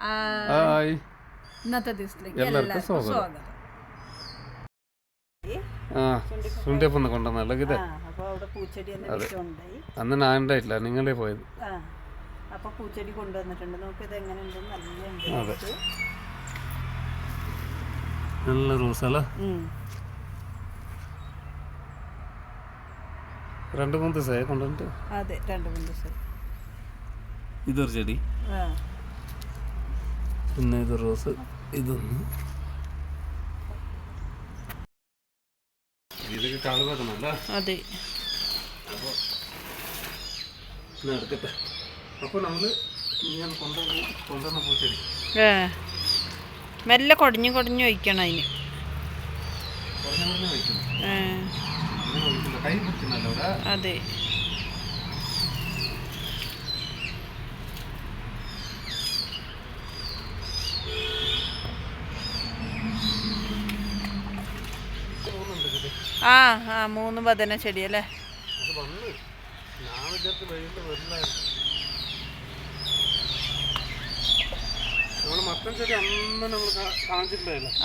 Hi, ഇന്നത്തെ ദിവസത്തിലേക്ക് എല്ലാവർക്കും സ്വാഗതം. ശുണ്ടിയപ്പം കൊണ്ടുവന്നല്ലോ ഇത്. അന്ന് ഞാൻ ഉണ്ടായിട്ടില്ല, നിങ്ങളെ പോയത്. അപ്പൊ പൂച്ചെടി കൊണ്ടുവന്നിട്ടുണ്ട്, നമുക്ക് ഇത് എങ്ങനെയുണ്ടെന്ന് അതെ, നല്ല റോസല്ല. 2-3 ദിവസമായി കൊണ്ടുവന്നിട്ട്. അതെ, 2-3 ദിവസം. ഇതൊരു ചെടി, പിന്നെ ഇത് റോസ്, ഇതൊന്ന് ഇതൊക്കെ കളവെക്കണല്ല. അതെ, അപ്പോൾ എടുക്കട്ടെ. അപ്പോൾ നമ്മൾ ഞാൻ കൊണ്ടുവന്ന പൂച്ചെടി മെല്ലെ കൊടഞ്ഞു വയ്ക്കണം അതിന്. കൈ പിടിക്കുന്നല്ലോ. അതെ, ആ 3 ബദന ചെടിയല്ലേ.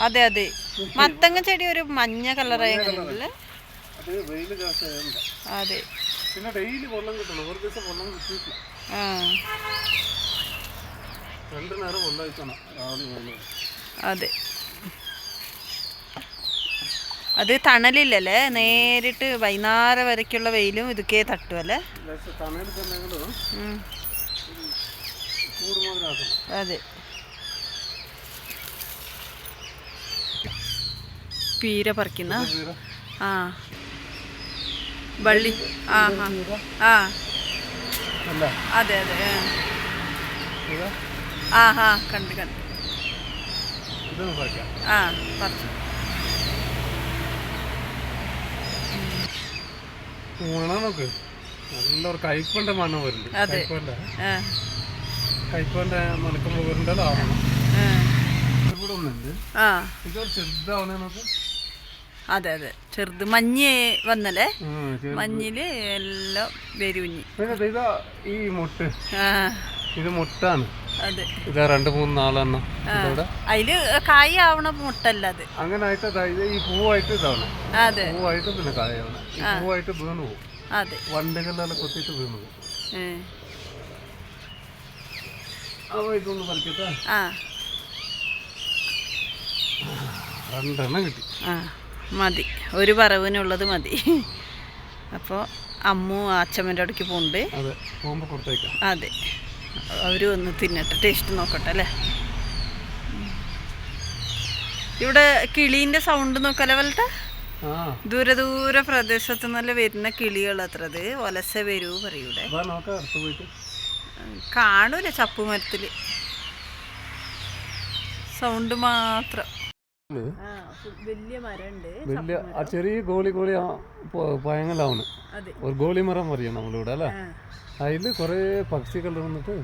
അതെ അതെ, മത്തങ്ങ ചെടി ഒരു മഞ്ഞ കളറായി. അതെ, പിന്നെ ഡെയിലി വെള്ളം കിട്ടണം. ഒരു ദിവസം വെള്ളം കിട്ടിയിട്ടില്ല. 2 നേരം വെള്ളം കഴിക്കണം, രാവിലെ. അതെ, അത് തണലില്ലല്ലേ, നേരിട്ട് വൈകുന്നേരം വരയ്ക്കുള്ള വെയിലും ഇതൊക്കെ തട്ടുമല്ലേ. അതെ, പീര പറിക്കുന്ന വള്ളി. അതെ അതെ, കണ്ട് പറിച്ചു. നോക്ക്, നല്ലൊരു കയ്പന്റെ മണം വരുന്നുണ്ട്. കയ്പന്റെ മണക്കുമ്പോ വരുന്നുണ്ടല്ലോ. ഇവിടെ ഒന്നുണ്ട്, ഇതൊരു ചെറുതാവണേ നോക്ക്. അതെ അതെ, ചെറുത് മഞ്ഞ് വന്നല്ലേ, മഞ്ഞില് എല്ലാം വെരുഞ്ഞി. പിന്നെ ഇതാ ഈ മുട്ട്, ഇത് മുട്ടാണ്. അതെ, ഇതാ 2-3-4 എണ്ണം. അതില് കായ് ആവണ മുട്ടല്ല അത്. അങ്ങനെ ആയിട്ട് ഈ പൂവായിട്ട് ഇതാണ്. അതെ, പൂവായിട്ട് പിന്നെ കായാവണം. പൂവായിട്ട് വീണ് പോകും. അതെ, വണ്ടുകളെല്ലാം കൊത്തിയിട്ട് വീണ് പോകും. അപ്പൊ ഇതൊന്ന് പറിക്കട്ടെ. 2 എണ്ണം കിട്ടി. മതി, ഒരു പറവിനുള്ളത് മതി. അപ്പോൾ അമ്മു അച്ഛമ്മൻ്റെ അടുക്ക് പോകുന്നുണ്ട്. അതെ, പോകുമ്പോൾ കൊടുത്തേക്കാം. അതെ, അവരും ഒന്ന് തിന്നട്ടെ, ടേസ്റ്റ് നോക്കട്ടെ അല്ലേ. ഇവിടെ കിളീൻ്റെ സൗണ്ട് നോക്കല്ലേ വലട്ടെ. ദൂര പ്രദേശത്തു നിന്നല്ല വരുന്ന കിളികൾ അത്രത് ഒലസ വരൂ പറയൂടെ. കാണൂല ചപ്പുമരത്തില്, സൗണ്ട് മാത്രം. വലിയ മരമുണ്ട്, വലിയ ചെറിയ ഗോളി പയങ്ങലാവണ്. ഒരു ഗോളി മരം പറയും നമ്മളിവിടെ അല്ലേ. അതില് കുറെ പക്ഷികൾ വന്നിട്ട്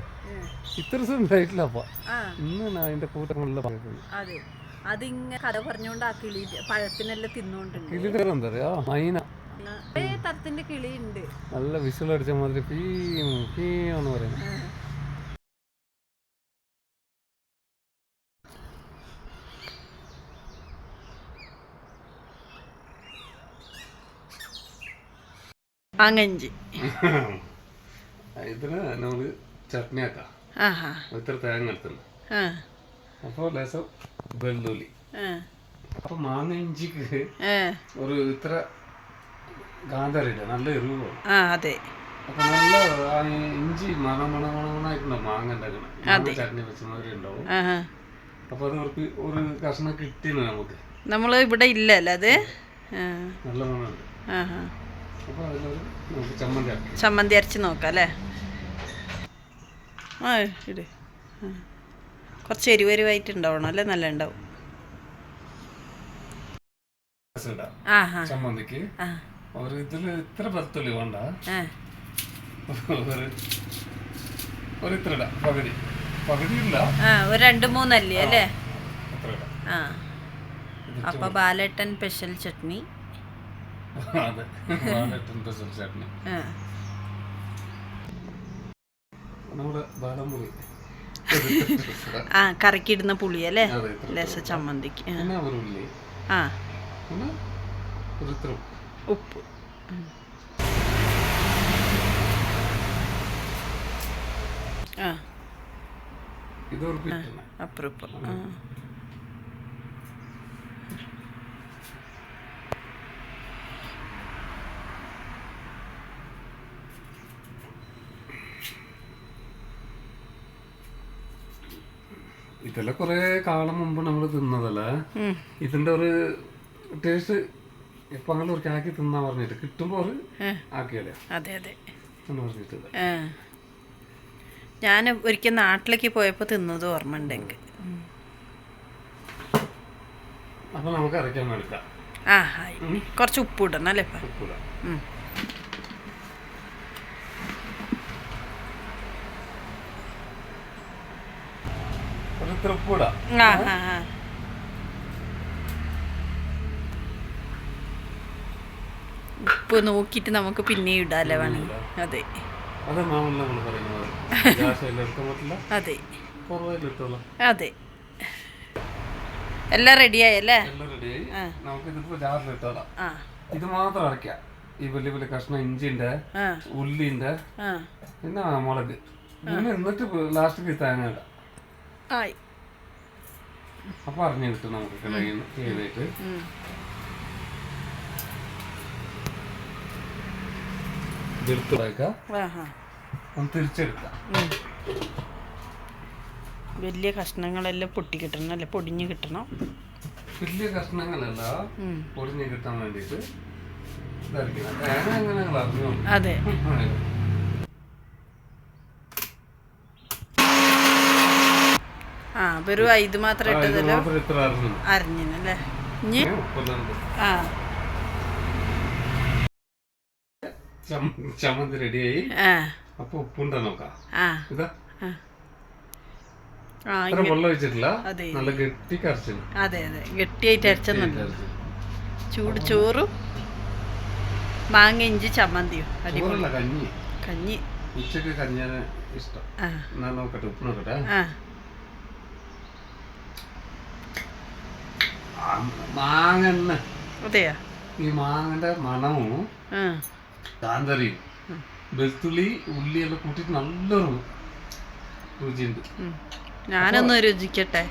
ഇത്ര ദിവസം ഉണ്ടായിട്ടില്ല. അപ്പൊ ഇന്ന് അതിന്റെ കൂട്ടങ്ങളിലെ അതെ, അതിങ്ങനെ കഥ പറഞ്ഞോണ്ട് ആ കിളി പഴത്തിനെല്ലാം തിന്നോണ്ടുണ്ട്. കിളിയുടെ എന്താ പറയാ, മൈന തരത്തിന്റെ കിളി ഉണ്ട്. നല്ല വിസിലടിച്ച മാതിരി പീന്ന് പറയുന്നത്. അങ്ങഞ്ചി ഇതിന് നമ്മള് ചട്നി ആക്കാം. ഇത്ര തേങ്ങ എടുത്തുണ്ട്. അപ്പൊ ലേശം വെള്ളുള്ളി. അപ്പൊ മാങ്ങ ഇഞ്ചിക്ക് ഒരു ഇത്ര കാന്തറിയില്ല, നല്ല എരിവ്. അതെ, അപ്പൊ നല്ല ഇഞ്ചി മണമായിട്ടുണ്ടോ മാങ്ങ ഉണ്ടാക്കണം. ചട്നി വെച്ച മാതിരി ഉണ്ടാവും. അപ്പൊ അത് ഒരു കഷ്ണം കിട്ടിയാണ് നമുക്ക് ഇവിടെ ഇല്ലല്ലോ അത്. നല്ല മണമുണ്ട്. അപ്പൊ അതിലൊരു നമുക്ക് ചമ്മന്തി അരച്ച് നോക്കാം അല്ലേ. ഇട്, കുറച്ച് എരിവരുവായിട്ടുണ്ടാവണം അല്ലേ, നല്ല ഉണ്ടാവും. ചമ്മന്തിക്ക് ഒരു ഇതില് ഇത്ര വെളുത്തുള്ളി വേണ്ട, ഒരു ഇത്ര ഇടാം. പകുതി ഇല്ല, ഒരു 2-3 അല്ലി അല്ലേ. അപ്പൊ ബാലേട്ടൻ സ്പെഷ്യൽ ചട്നി. അതെ, ബാലേട്ടൻ സ്പെഷ്യൽ ചട്നി. നമ്മുടെ ബാലമുറി ആ കറിക്കിടുന്ന പുളി അല്ലേ ലേശ ചമ്മന്തിക്ക് പിന്നെ ഒരു ഉള്ളി, ആ പിന്നെ ഒരു ഇത്ര ഉപ്പ്. ആ ഇതൊരു പിറ്റണ അപ്പുറം. ആ ഇതെല്ലാം കുറെ കാലം മുമ്പ് നമ്മൾ തിന്നതല്ലേ. ഇതിന്റെ ഒരു ടേസ്റ്റ് ഇപ്പൊ അങ്ങനെ ഒരു ആക്കി തിന്നാ പറഞ്ഞിട്ട് കിട്ടുമ്പോ ഒരു ആക്കിയല്ലേ. അതെ അതെ പറഞ്ഞിട്ടില്ല. ഞാൻ ഒരിക്കൽ നാട്ടിലേക്ക് പോയപ്പോൾ തിന്നത് ഓർമ്മ ഉണ്ടെങ്കിൽ. അപ്പൊ നമുക്ക് അരയ്ക്കാൻ എടുക്കാം. ആ കുറച്ച് ഉപ്പ് ഇടണം അല്ലേ ഇപ്പം. ഉപ്പ് നോക്കിയിട്ട് നമുക്ക് പിന്നെയും ഇടാല്ലേ വേണമെങ്കിൽ. അതെ അതെ അതെ എല്ലാം റെഡിയായല്ലേ. ഇത് മാത്രം അരയ്ക്കാം. ഈ വലിയ വലിയ കഷ്ണം ഇഞ്ചിന്റെ, ഉള്ളിന്റെ, പിന്നെ മുളക്, പിന്നെ എന്നിട്ട് ലാസ്റ്റ് തേങ്ങ ഇടാം. അപ്പൊ അറിഞ്ഞു കിട്ടും നമുക്ക് ചെയ്തിട്ട്. തിരിച്ചെടുക്കാം. വലിയ കഷ്ണങ്ങളെല്ലാം പൊട്ടി കിട്ടണം അല്ലെ, പൊടിഞ്ഞു കിട്ടണം. വലിയ കഷ്ണങ്ങളല്ല പൊടിഞ്ഞു കിട്ടാൻ വേണ്ടിട്ട്. അതെ ആ വെറും ഇത് മാത്രം ഇട്ടതല്ലോ അരിഞ്ഞല്ലേ. ചമ്മന്തി റെഡിയായി. അപ്പൊ ഉപ്പുണ്ടോ നോക്കാം. വെള്ളം ഒഴിച്ചിട്ടില്ല, നല്ല ഗട്ടി കരച്ചു. അതെ അതെ ഗട്ടിയായിട്ട് അരച്ചെന്നുണ്ട്. ചൂട് ചോറും മാങ്ങ ഇഞ്ചി ചമ്മന്തിയും അടിപൊളി. കഞ്ഞി കഞ്ഞി ഉച്ചക്ക് കഞ്ഞിയാണ് ഇഷ്ടം. നോക്കട്ടെ, ഉപ്പ് നോക്കട്ടെ. മാങ്ങ അതെയാ. ഈ മാങ്ങന്റെ മണവും കാന്തറിയും വെളുത്തുള്ളി ഉള്ളിയെല്ലാം കൂട്ടിട്ട് നല്ലൊരു രുചിയുണ്ട്. ഞാനൊന്ന് രുചിക്കട്ടെ.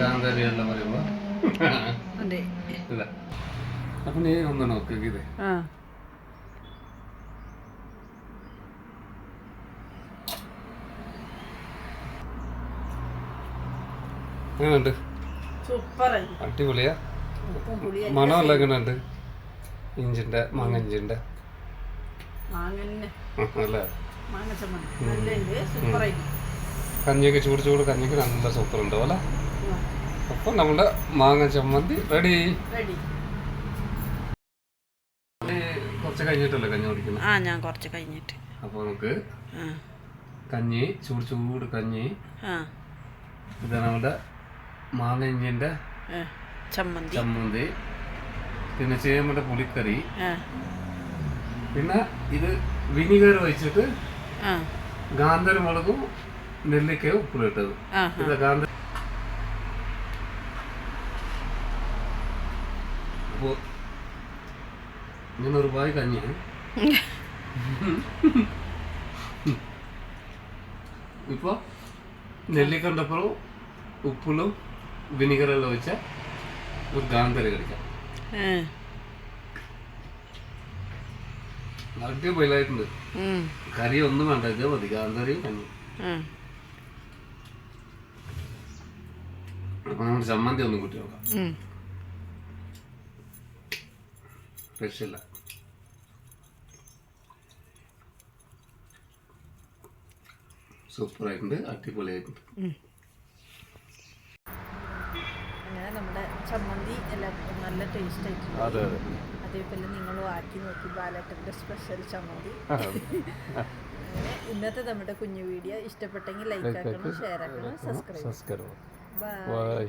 കാന്തരി എല്ലാം പറയുമ്പോ അപ്പൊ നീ ഒന്ന് നോക്ക്. ഇത് എങ്ങനെയുണ്ട്? അടിപൊളിയാ. മണമല്ല എങ്ങനെയുണ്ട്? ഇഞ്ചിന്റെ, മാങ്ങ ഇഞ്ചിന്റെ അല്ലേ. കഞ്ഞിക്ക് ചൂട് ചൂട് കഞ്ഞിക്ക് നല്ല സൂപ്പർ ഉണ്ടാവും അല്ലേ. അപ്പൊ നമ്മുടെ മാങ്ങ ചമ്മന്തി റെഡി. കുറച്ച് കഴിഞ്ഞിട്ടല്ലേ കഞ്ഞി കുടിക്കുന്നത്? ഞാൻ കുറച്ച് കഴിഞ്ഞിട്ട്. അപ്പൊ നമുക്ക് കഞ്ഞി, ചൂട് ചൂട് കഞ്ഞി. ഇത് നമ്മുടെ മാങ്ങ ഇഞ്ചിന്റെ ചമ്മന്തി, പിന്നെ ചേമ്പന്റെ പുളിക്കറി, പിന്നെ ഇത് വിനിഗർ ഒഴിച്ചിട്ട് ഗാന്ധര മുളകും നെല്ലിക്കയും ഉപ്പിലിട്ടത്. ഇത് ഗാന്ധ. അപ്പോ ഇങ്ങനെ ഒരു പായ് കഞ്ഞി. ഇപ്പൊ നെല്ലിക്കണ്ടപ്പുറം ഉപ്പിലും വിനിഗറെല്ലാം വെച്ച ഒരു ഗാന്ധര കഴിക്കാം. അടിപൊളിയായിട്ടുണ്ട്. കറി ഒന്നും വേണ്ട, ഇത് മതി. ഗാന്ധരയും കഞ്ഞി. അപ്പൊ നമ്മൾ ചമ്മന്തി ഒന്നും കൂട്ടി നോക്കാം. രക്ഷയില്ല. സൂപ്പറായിട്ടുണ്ട്, അടിപൊളിയായിട്ടുണ്ട്. അങ്ങനെ നമ്മുടെ ചമ്മന്തി എല്ലാം നല്ല ടേസ്റ്റ് ആയിട്ടുണ്ട്. അതെ അതെ. അതേപോലെ നിങ്ങളും ആക്കി നോക്കി. ബാലേട്ടൻ്റെ സ്പെഷ്യൽ ചമ്മന്തി. ഇന്നത്തെ നമ്മുടെ കുഞ്ഞു വീഡിയോ ഇഷ്ടപ്പെട്ടെങ്കിൽ ലൈക്ക് ആക്കണം, ഷെയർ ആക്കണം, സബ്സ്ക്രൈബ്. ബൈ.